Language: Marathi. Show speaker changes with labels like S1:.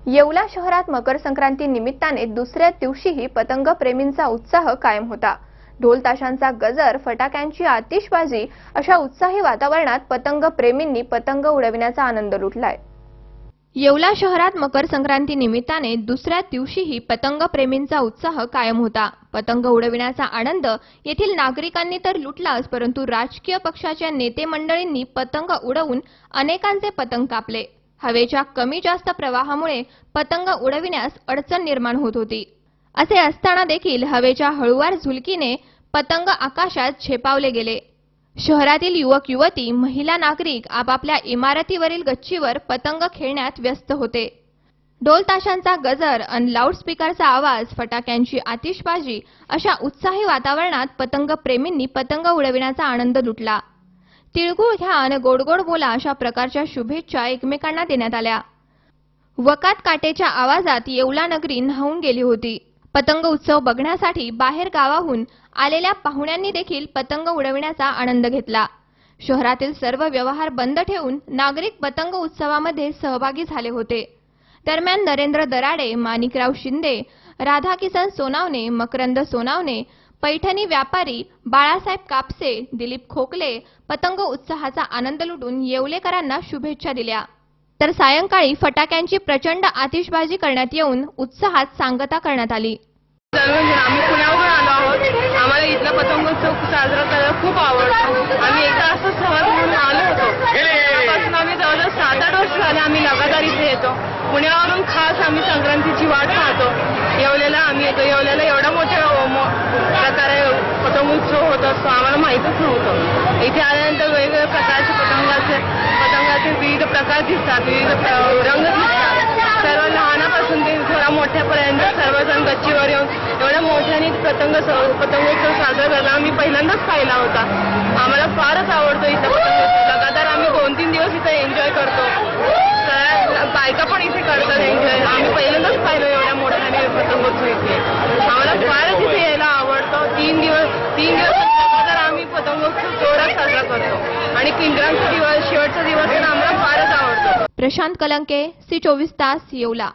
S1: येवला शहरात मकर संक्रांती निमित्ताने दुसऱ्या दिवशीही पतंग प्रेमींचा उत्साह कायम होता। ढोल ताशांचा गजर, फटाक्यांची आतिषबाजी अशा उत्साही वातावरणात पतंग प्रेमींनी पतंग उडविण्याचा आनंद लुटलाय। येवला शहरात मकर संक्रांती निमित्ताने दुसऱ्या दिवशीही पतंग प्रेमींचा उत्साह कायम होता। पतंग उडविण्याचा आनंद येथील नागरिकांनी तर लुटलाच, परंतु राजकीय पक्षाच्या नेते मंडळींनी पतंग उडवून अनेकांचे पतंग कापले। हवेच्या कमी जास्त प्रवाहामुळे पतंग उडविण्यास अडचण निर्माण होत होती। असे असताना देखील हवेच्या हळूवार झुलकीने पतंग आकाशात झेपावले गेले। शहरातील युवक युवती, महिला नागरिक आपापल्या इमारतीवरील गच्चीवर पतंग खेळण्यात व्यस्त होते। ढोल ताशांचा गजर आणि लाऊडस्पीकरचा आवाज, फटाक्यांची आतिषबाजी अशा उत्साही वातावरणात पतंग प्रेमींनी पतंग उडविण्याचा आनंद लुटला। तिळगुळ घ्या आणि गोड गोड बोला अशा प्रकारच्या शुभेच्छा एकमेकांना देण्यात आल्या। वकात काटेच्या आवाजात येवला नगरी न्हाऊन गेली होती। पतंग उत्सव बघण्यासाठी बाहेर गावाहून आलेल्या पाहुण्यांनी देखील पतंग उडविण्याचा आनंद घेतला। शहरातील सर्व व्यवहार बंद ठेवून नागरिक पतंग उत्सवामध्ये सहभागी झाले होते। दरम्यान नरेंद्र दराडे, माणिकराव शिंदे, राधाकिसन सोनावणे, मकरंद सोनावणे, पैठणी व्यापारी बाळासाहेब कापसे, दिलीप खोकले पतंग उत्सवाचा आनंद लुटून येवलेकरांना शुभेच्छा दिल्या। तर सायंकाळी फटाक्यांची प्रचंड आतिषबाजी करण्यात येऊन उत्साहात सांगता करण्यात आली।
S2: आम्ही पुण्यावरून आलो आहोत। आम्हाला इथला पतंग उत्सव साजरा करायला खूप आवडतो। आम्ही एकदा असं सहज म्हणून आलो होतो। त्यापासून आम्ही जवळजवळ 7-8 वर्ष झाले आम्ही लगातार इथे येतो। पुण्यावरून खास आम्ही संक्रांतीची वाट पाहतो। येवलेला आम्ही येतो। येवलेला एवढा मोठा प्रकारे पतंग उत्सव होत असतो आम्हाला माहीतच नव्हतं। इथे आल्यानंतर वेगवेगळ्या प्रकारचे पतंगाचे विविध प्रकार दिसतात, विविध रंग दिसतात। सर्व लहानापासून ते थोडा मोठ्यापर्यंत सर्वजण गच्चीवर येऊन एवढ्या मोठ्याने पतंगोत्सव साजरा करताना आम्ही पहिल्यांदाच पाहिला होता। आम्हाला फारच आवडतो इथं पतंगोत्सव। लगातार आम्ही 2-3 दिवस इथे एन्जॉय करतो। बायका पण इथे करतात एन्जॉय। आम्ही पहिल्यांदाच पाहिलो एवढ्या मोठ्याने पतंगोत्सव इथे। आम्हाला फारच इथे यायला आवडतं। 3 दिवस लगातार आम्ही पतंगोत्सव जोरात साजरा करतो आणि किंजरांचा दिवस शेवटचा दिवस आम्हाला फारच आवडतो।
S1: प्रशांत कलंके, सी 24 तास, येवला।